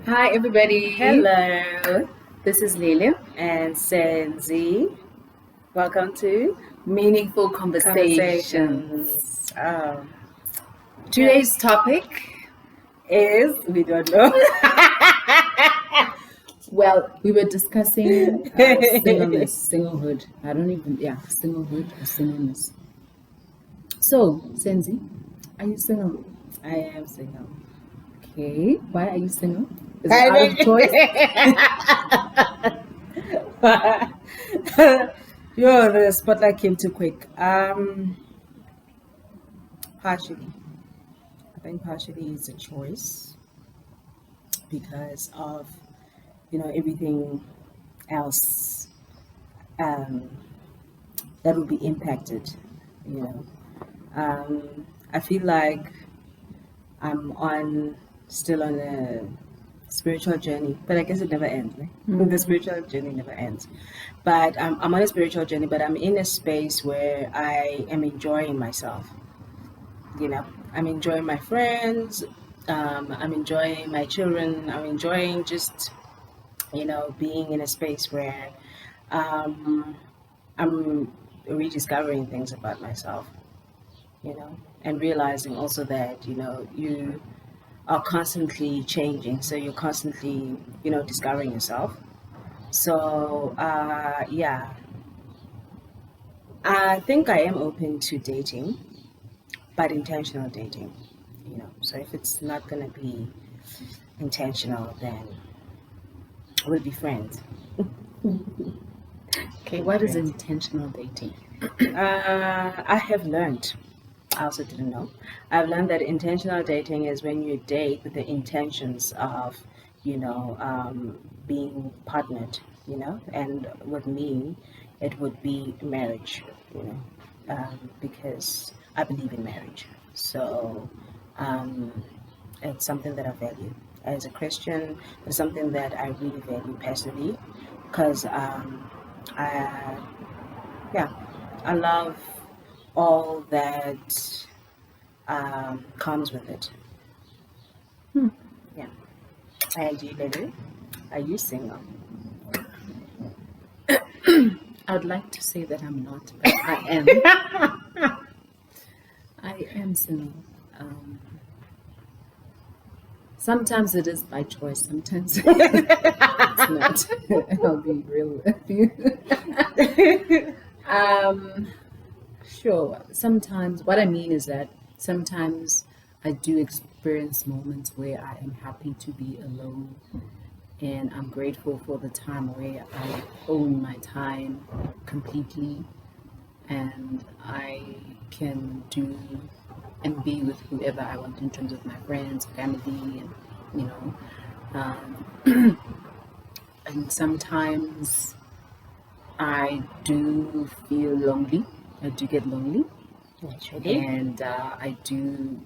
Hi, everybody. Hello, This is Lelia. and Senzi. Welcome to Meaningful conversations. Conversations. Today's topic, Is we don't know. well, we were discussing singleness, singlehood. I don't even, singlehood or singleness. So, Senzi, are you single? I am single. Okay. Why are you single? Is it out of choice? Yo, the spotlight came too quick. Partially. I think partially is a choice because of everything else that will be impacted. You know, I feel like I'm still on a spiritual journey, but I guess it never ends. Right? The spiritual journey never ends. But I'm on a spiritual journey, but I'm in a space where I am enjoying myself. I'm enjoying my friends. I'm enjoying my children. I'm enjoying just being in a space where um, I'm rediscovering things about myself. And realizing also that you are constantly changing, so you're constantly discovering yourself. So yeah, I think I am open to dating, but intentional dating. So if it's not going to be intentional, then we'll be friends. Okay, what is intentional dating? I have learned, I also didn't know. I've learned that intentional dating is when you date with the intentions of, being partnered, and with me, it would be marriage, because I believe in marriage. So it's something that I value. As a Christian, it's something that I really value personally because I, yeah, I love all that comes with it. Yeah. And you, Lily, are you single? I would like to say that I'm not, but I am. I am single. Sometimes it is by choice, sometimes it's not. I'll be real with you. Sure. Sometimes, what I mean is that sometimes I do experience moments where I am happy to be alone, and I'm grateful for the time where I own my time completely, and I can do and be with whoever I want in terms of my friends, family, and you know. And sometimes I do feel lonely. I do get lonely. Naturally. And I do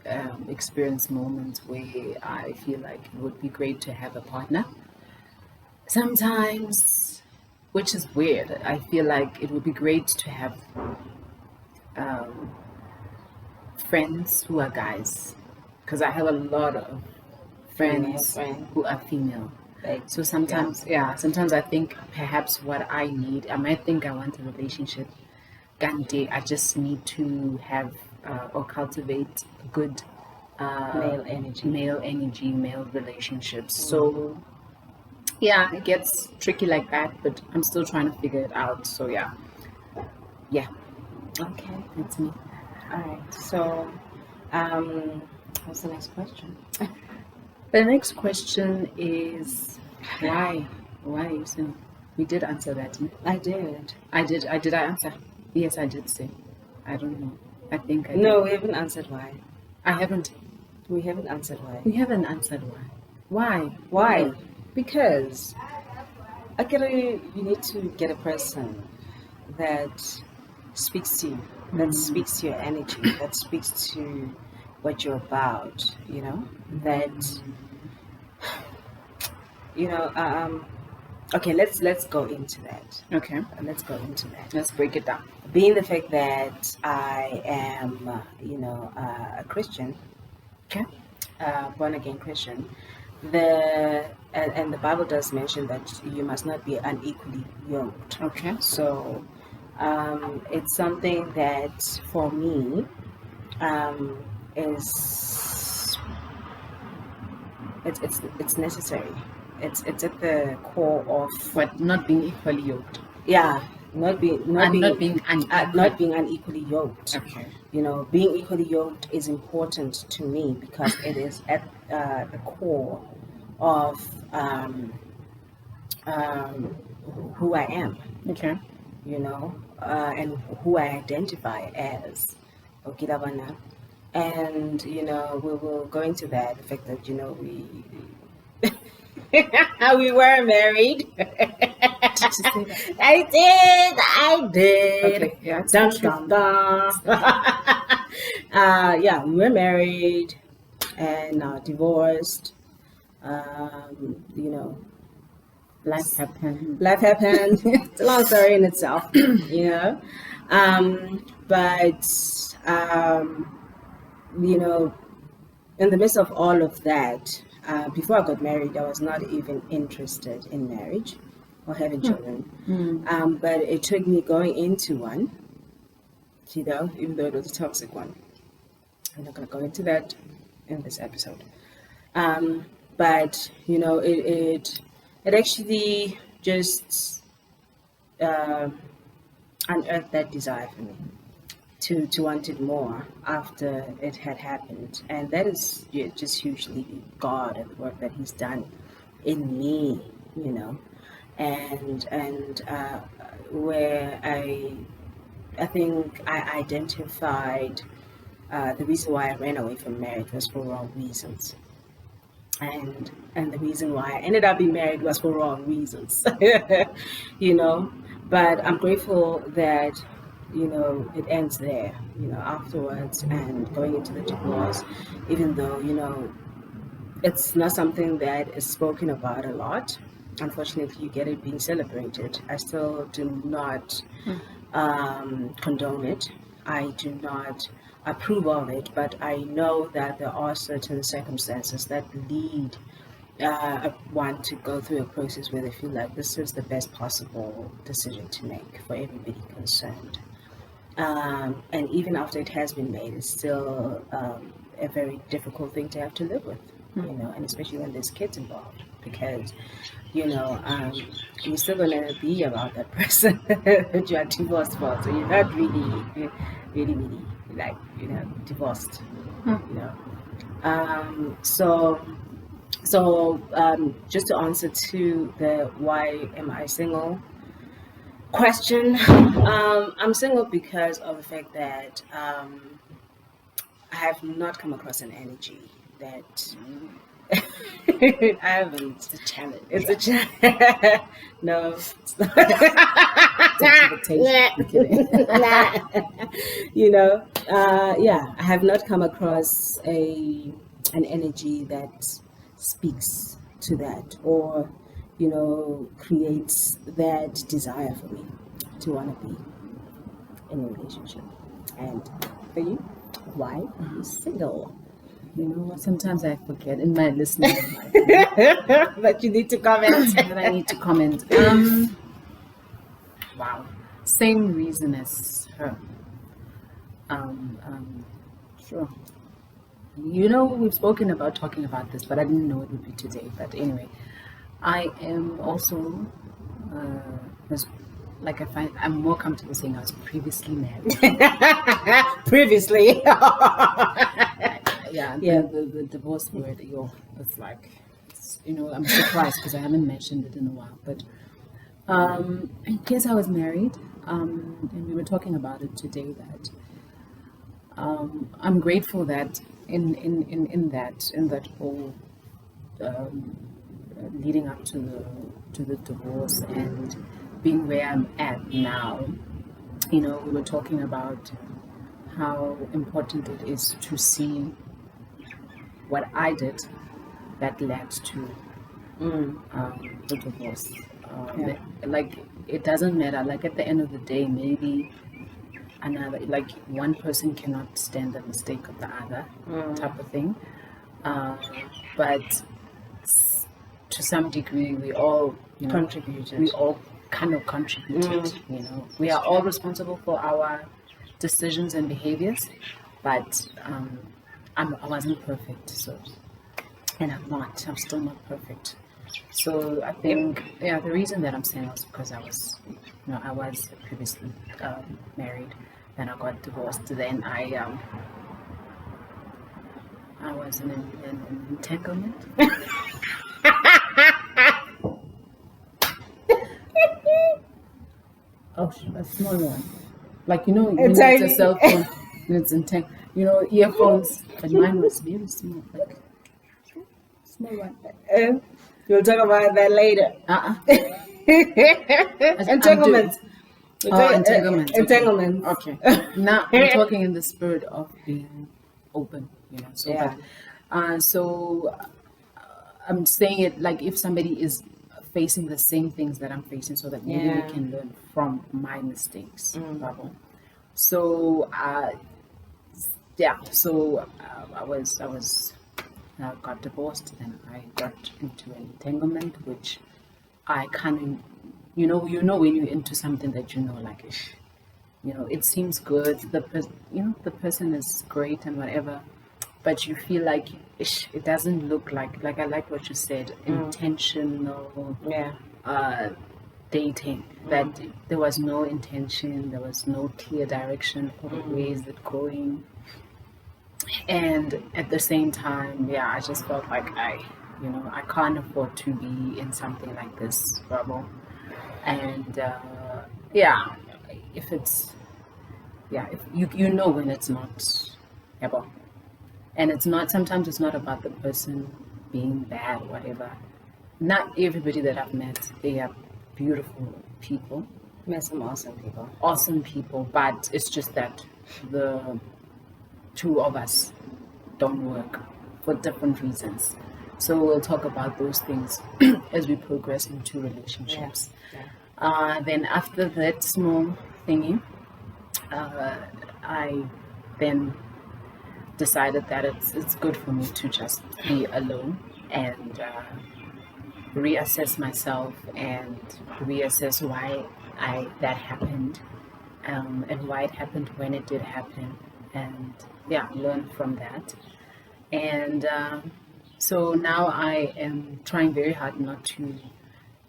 experience moments where I feel like it would be great to have a partner. Sometimes, which is weird, I feel like it would be great to have um, friends who are guys, because I have a lot of friends who are female. So sometimes, sometimes I think perhaps what I need, I might think I want a relationship. Gandhi, I just need to have or cultivate good male energy, male relationships. So yeah, it gets tricky like that, but I'm still trying to figure it out. So yeah. Okay. That's me. All right. So, what's the next question? The next question is why? Why are you single? We did answer that. No? I did. Did I answer? Yes, I did say. I don't know. I think I did. No, we haven't answered why. I haven't. We haven't answered why. We haven't answered why. Why? Why? Because you need to get a person that speaks to you, that speaks to your energy, that speaks to what you're about, that okay, let's go into that. Okay. Let's go into that. Let's break it down. Being the fact that I am a Christian, Okay. born again Christian, and the Bible does mention that you must not be unequally yoked. Okay. So it's something that for me is it's necessary. It's at the core of But not being equally yoked. yeah, not being And not being unequal. not being unequally yoked. Okay. You know, being equally yoked is important to me because it is at the core of um, who I am. Okay. You know, and who I identify as. Okidabana. And you know, we will go into that the fact that you know we we were married. Did you say that? I did. Okay. Yeah. It's Dun, the truth. dun, dun. Yeah, we were married and divorced. You know, Life happened. life happened. It's a long story in itself, you know. But you know, in the midst of all of that, before I got married, I was not even interested in marriage or having children. But it took me going into one, you know, even though it was a toxic one. I'm not going to go into that in this episode. But you know, it actually just unearthed that desire for me to want it more after it had happened, and that is just hugely God and the work that He's done in me, you know, and where I think I identified the reason why I ran away from marriage was for wrong reasons. And the reason why I ended up being married was for wrong reasons, you know. But I'm grateful that you know it ends there, you know, afterwards and going into the divorce, even though you know it's not something that is spoken about a lot. Unfortunately, you get it being celebrated. I still do not condone it. I do not approve of it, but I know that there are certain circumstances that lead one to go through a process where they feel like this is the best possible decision to make for everybody concerned. And even after it has been made, it's still a very difficult thing to have to live with, you know, and especially when there's kids involved, because you know, you're still gonna be around that person that you are divorced for. So you're not really like, you know, divorced. You know. So just to answer to the why am I single question, I'm single because of the fact that I have not come across an energy that I haven't. It's a challenge. It's a challenge. No, it's not. You know, yeah, I have not come across an energy that speaks to that or you know creates that desire for me to want to be in a relationship. And for you, why are you single? You know, sometimes I forget in my listening. But you need to comment. But I need to comment. Wow. Same reason as her. Sure. You know, we've spoken about talking about this, but I didn't know it would be today. But anyway, I am also, like I find, I'm more comfortable saying I was previously married. Previously. Yeah. Yeah. The divorce word, it's like, you know, I'm surprised because I haven't mentioned it in a while. But in case I was married, and we were talking about it today, that I'm grateful that in that whole leading up to the divorce and being where I'm at now, you know, we were talking about how important it is to see what I did that led to the divorce. Yeah. Like it doesn't matter. Like at the end of the day, maybe another, like one person cannot stand the mistake of the other, type of thing. But to some degree, we all, Contributed. we all kind of contributed. We are all responsible for our decisions and behaviors, but I wasn't perfect, so, and I'm still not perfect. So I think, the reason that I'm saying was because I was previously married, then I got divorced, then I was in an entanglement. Oh, a small one. Like, when it's a cell phone, and it's earphones, but mine was very small, like small one. We'll talk about that later. Entanglements. Entanglements. Entanglements. Okay. Now I'm talking in the spirit of being open, So, Yeah. so I'm saying it like if somebody is facing the same things that I'm facing, so that maybe we can learn from my mistakes. So, So I got divorced, and I got into an entanglement, which I kind of, when you're into something that like, it seems good. The person is great and whatever, but you feel like it doesn't look like I like what you said, intentional dating. That there was no intention, there was no clear direction for where is it going, and at the same time, I just felt like I can't afford to be in something like this bubble, and if it's if when it's not ever. And sometimes it's not about the person being bad, whatever. Not everybody that I've met, they are beautiful people. Met some awesome people. Awesome people, but it's just that the two of us don't work for different reasons. So we'll talk about those things as we progress into relationships. Then after that small thingy, I then decided that it's good for me to just be alone and reassess myself and reassess why that happened, and why it happened when it did happen, and learn from that. And so now I am trying very hard not to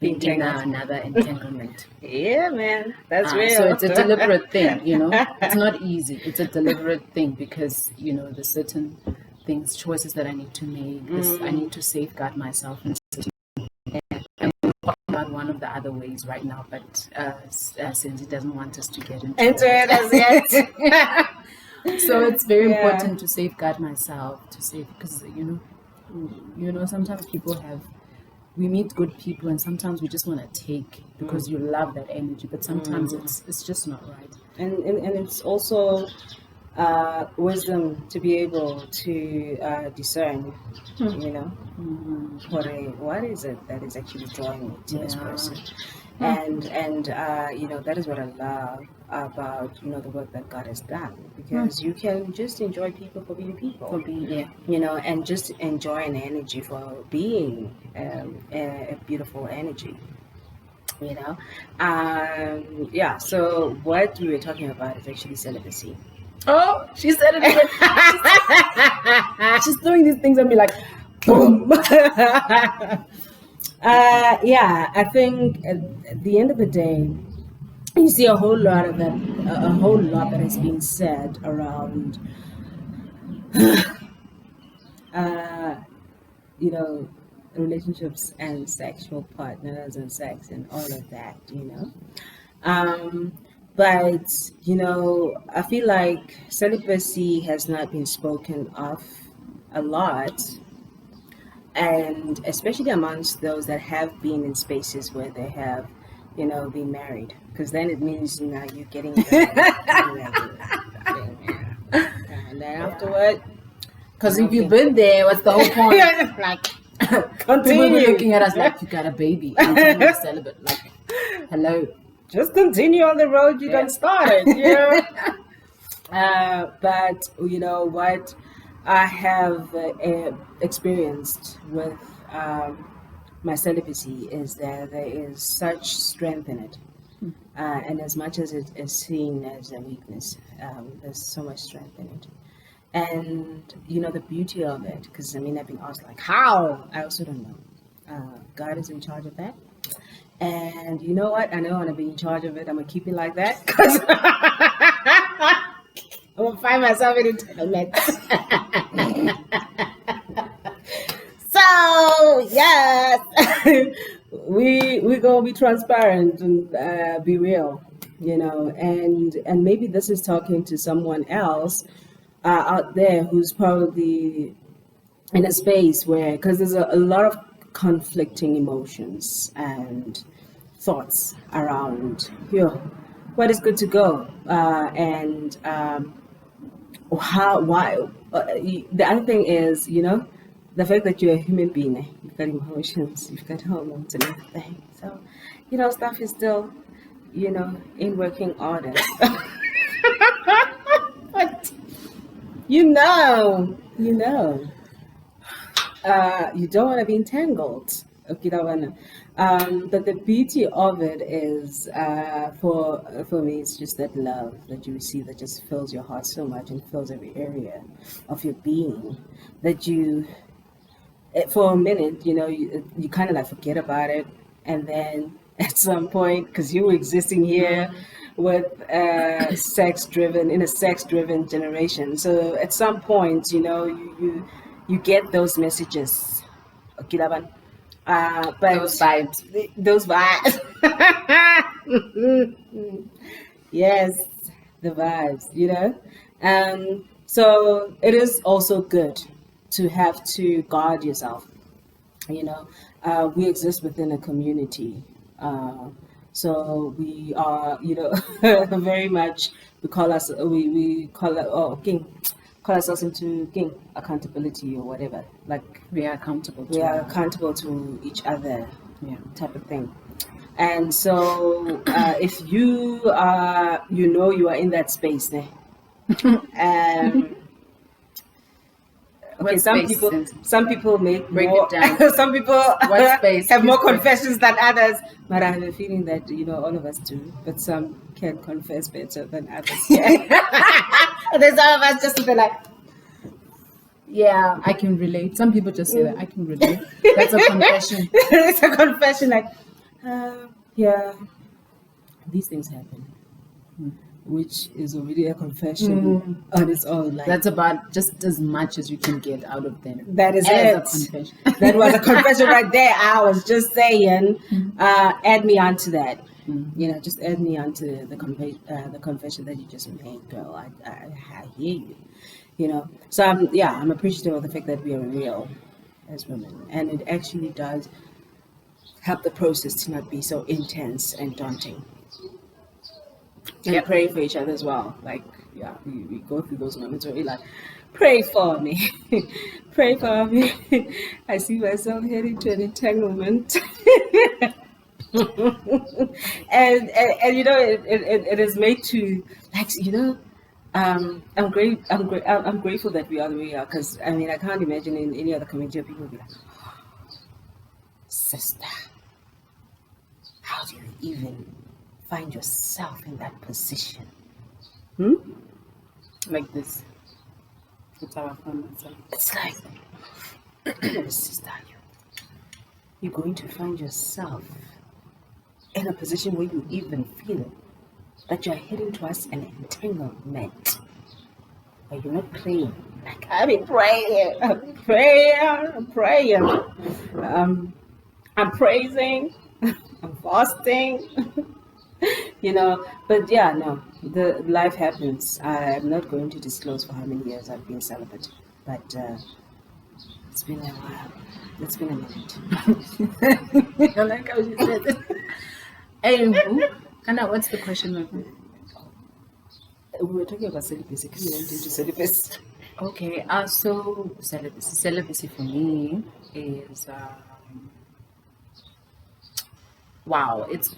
be in another entanglement. Yeah, man, that's real. So it's a deliberate thing, It's not easy. It's a deliberate thing because, there's certain things, choices that I need to make. I need to safeguard myself. And we'll talk about one of the other ways right now, but since he doesn't want us to get into it as yet. So it's very important to safeguard myself, because, sometimes we meet good people, and sometimes we just want to take because you love that energy, but sometimes it's just not right. And it's also wisdom to be able to discern, what is it that is actually drawing me to this person. And that is what I love about the work that God has done, because you can just enjoy people for being people, and just enjoy an energy for being a beautiful energy. So what we were talking about is actually celibacy. Oh, she said it again. She's throwing these things at me like boom. I think at the end of the day, you see a whole lot that has been said around, relationships and sexual partners and sex and all of that, But, I feel like celibacy has not been spoken of a lot, and especially amongst those that have been in spaces where they have, been married, because then it means you're getting and then afterward, because if you've been there, what's the whole point? Like, continue. People be looking at us like, you got a baby and you're celibate. Like, hello. Just continue on the road you done started. But what I have experienced with my celibacy is that there is such strength in it. And as much as it is seen as a weakness, there's so much strength in it. And the beauty of it, because I mean, I've been asked like, how? I also don't know. God is in charge of that. And you know what? I know I'm gonna be in charge of it. I'm gonna keep it like that because I'm gonna find myself in entanglements. So yes, we gonna be transparent and be real, and maybe this is talking to someone else out there who's probably in a space where, because there's a lot of conflicting emotions and thoughts around what is good to go, and how why the other thing is, the fact that you're a human being, you've got emotions, you've got hormones and everything, so stuff is still in working order. But you don't want to be entangled. Okay, but the beauty of it is, for me, it's just that love that you receive that just fills your heart so much and fills every area of your being, that you, for a minute, you kind of like forget about it, and then at some point, because you were existing here with in a sex-driven generation, so at some point, you get those messages. Okay, but Those vibes. those vibes. Yes, the vibes. So it is also good to have to guard yourself. We exist within a community. So we are, very much, we call ourselves into accountability or whatever. Like We are accountable to we are accountable to each other, Yeah. type of thing. And so, if you are, you are in that space there. Um, okay, What space is- some people make Break more. it down. Some people What space? have more Please break it. confessions than others. But I have a feeling that all of us do. But some can confess better than others. Can. There's some of us just be like, Yeah, I can relate. Some people just say that I can relate. That's a confession. it's a confession, like, yeah, these things happen, which is already a confession on its own. Like, That's about just as much as you can get out of them. that is As a it. confession. That was a confession right there. I was just saying, add me onto that. Just add me onto the confession that you just made, girl. I hear you. So I'm appreciative of the fact that we are real as women, and it actually does help the process to not be so intense and daunting. And Yep. pray for each other as well. Like, we go through those moments where we like, pray for me, pray for me. I see myself heading to an entanglement. and it is made to, like, I'm grateful that we are the way we are, because I mean, I can't imagine in any other community where people would be like, sister, how do you even find yourself in that position? Like this. That's how I found myself. It's like, sister, you're going to find yourself in a position where you even feel that you're heading towards an entanglement. But you're not praying. Like, I've been praying, I'm praying. I'm praising, I'm fasting. But yeah, no, the life happens. I'm not going to disclose for how many years I've been celibate, but it's been a while. It's been a minute. I like how she said it. Anywho, Kana, what's the question, my friend? We were talking about celibacy. Can we went into celibacy? Okay, so celibacy for me is wow. It's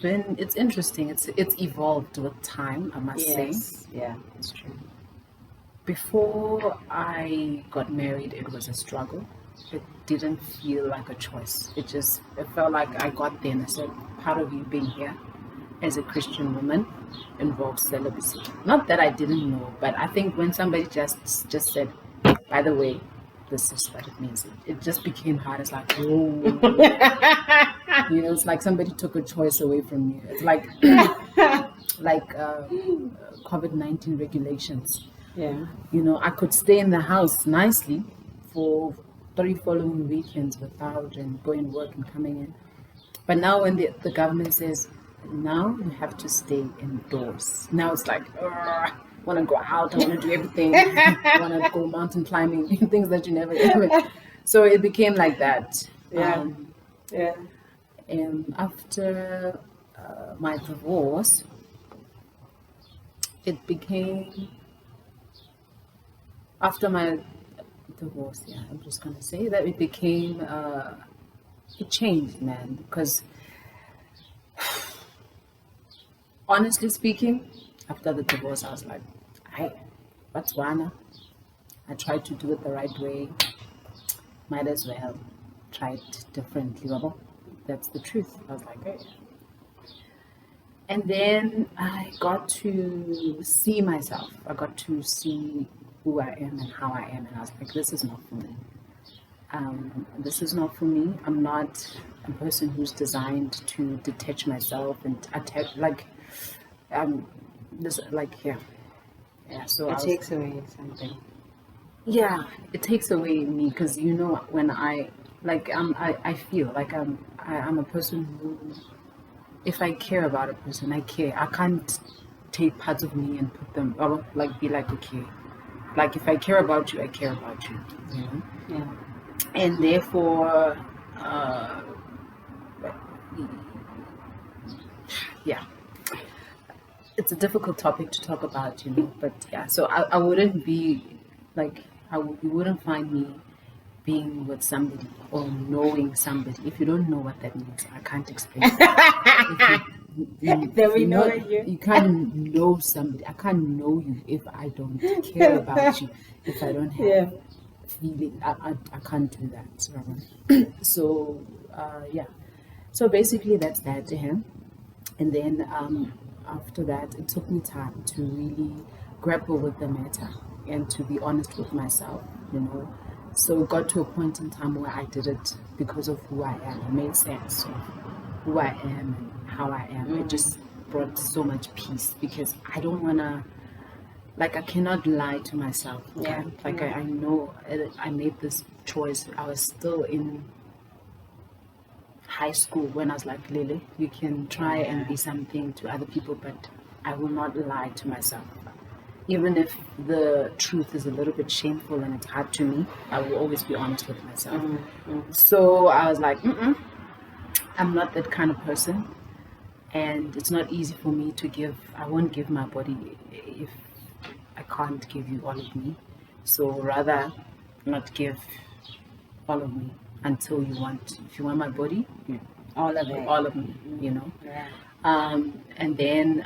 interesting. It's evolved with time, I must say. Yes. Yeah, it's true. Before I got married, it was a struggle. It didn't feel like a choice. It felt like I got there and I said, part of you being here as a Christian woman involves celibacy. Not that I didn't know, but I think when somebody just said, by the way, this is what it means, it just became hard. It's like, whoa. It's like somebody took a choice away from you. It's like COVID-19 regulations. Yeah. I could stay in the house nicely for 3 following weekends without and going work and coming in. But now when the government says, now you have to stay indoors. Now it's like, I want to go out, I want to do everything. I want to go mountain climbing, things that you never ever. So it became like that. Yeah. Yeah. And after my divorce, it became, after my divorce, I'm just going to say that it became, it changed, man, because honestly speaking, after the divorce, I was like, what's Wana? I tried to do it the right way. Might as well try it differently. That's the truth. I was like, hey. And then I got to see myself. I got to see who I am and how I am. And I was like, this is not for me. This is not for me. I'm not a person who's designed to detach myself and attach, So it takes away something. Yeah, it takes away me because when I feel like I'm a person who, if I care about a person, I care. I can't take parts of me and put them, be like, okay, like if I care about you, I care about you, Yeah. and therefore, yeah, it's a difficult topic to talk about, but yeah, so I wouldn't be like, you wouldn't find me being with somebody or knowing somebody. If you don't know what that means, I can't explain it. You can't know somebody. I can't know you if I don't care about you, if I don't have feeling. I can't do that. So so basically that's that to him. And then after that, it took me time to really grapple with the matter and to be honest with myself, So it got to a point in time where I did it because of who I am. It made sense of who I am and how I am. It just brought so much peace because I don't want to, I cannot lie to myself. Yeah. I know I made this choice. I was still in high school when I was like, Lily, you can try and be something to other people, but I will not lie to myself. Even if the truth is a little bit shameful and it's hard to me, I will always be honest with myself. So I was like, I'm not that kind of person. And it's not easy for me to give. I won't give my body if I can't give you all of me. So rather not give all of me until you want. If you want my body, all of it. All of me, Yeah. And then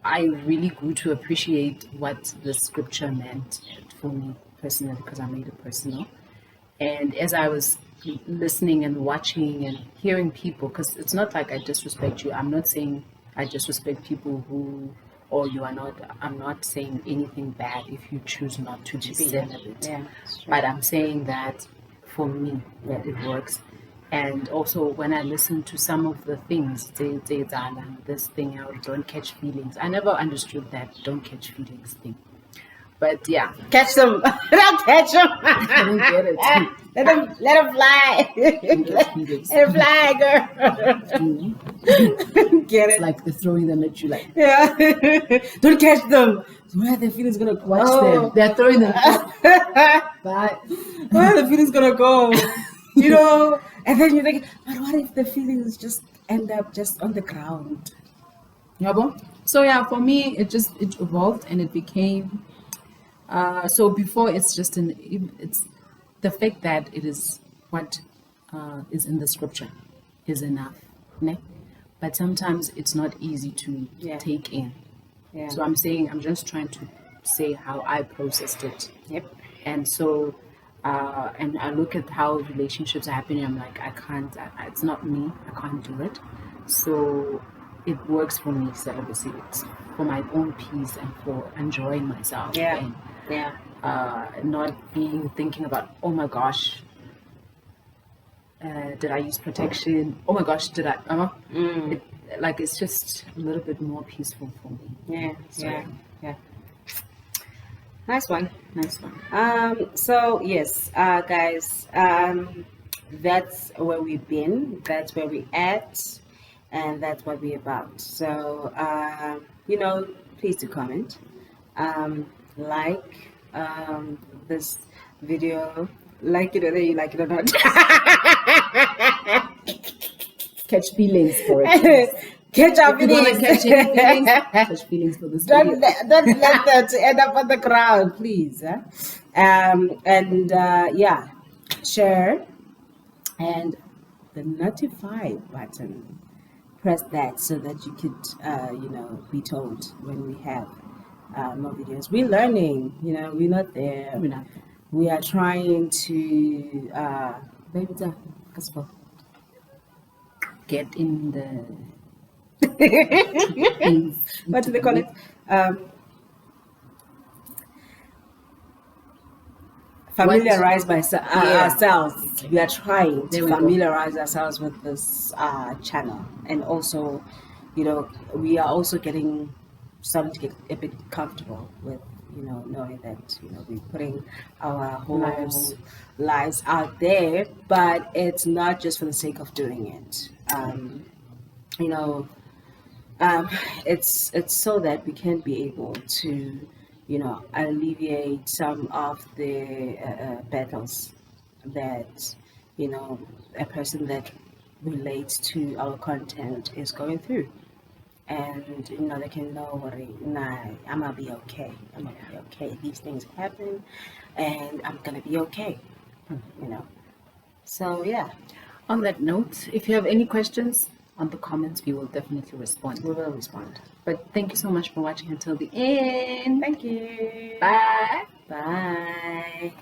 I really grew to appreciate what the scripture meant for me personally, because I made it personal. And as I was listening and watching and hearing people, because it's not like I disrespect you. I'm not saying I disrespect people who, or you are not. I'm not saying anything bad if you choose not to be celibate. Yeah, but I'm saying that for me, that it works. And also when I listen to some of the things, this thing, don't catch feelings. I never understood that don't catch feelings thing. But yeah. Catch them. Don't catch them. I didn't get it. Let them fly. Let them fly, girl. Get it? It's like they're throwing them at you like. Yeah. Don't catch them. Where are the feelings going to watch them? They're throwing them. But where are the feelings going to go? And then you think, but what if the feelings just end up just on the ground? So yeah, for me, it evolved and it became. So before it's the fact that it is what is in the scripture is enough, né? But sometimes it's not easy to take in. Yeah. So I'm just trying to say how I processed it. Yep. And so And I look at how relationships are happening. I'm like, I can't. It's not me. I can't do it. So it works for me. Celibacy. It's for my own peace and for enjoying myself Yeah. and Yeah. not being thinking about, oh my gosh, did I use protection? Oh my gosh, did I? It, like it's just a little bit more peaceful for me. Yeah. So, Yeah. Yeah. Nice one. nice one. So yes, guys, that's where we've been, that's where we at, and that's what we're about. So, please do comment, like this video, like it whether you like it or not. Catch feelings for it. Catch our If you wanna feelings. catch any feelings, catch feelings for this video. Don't let that end up on the ground, please. Huh? And yeah, share and the notify button. Press that so that you could, be told when we have more videos. We're learning, we're not there. We're not. We are trying to, Get in the what do they call it? Familiarize ourselves. We are trying There to we go. familiarize ourselves with this channel, and also, we are also starting to get a bit comfortable with, knowing that we're putting our whole lives out there, but it's not just for the sake of doing it. You know, it's so that we can be able to alleviate some of the battles that a person that relates to our content is going through, and they can know what I'm gonna be okay, these things happen and I'm gonna be okay. So yeah, On that note, if you have any questions on the comments, we will definitely respond. we will respond. But thank you so much for watching until the end. Thank you. Bye. Bye.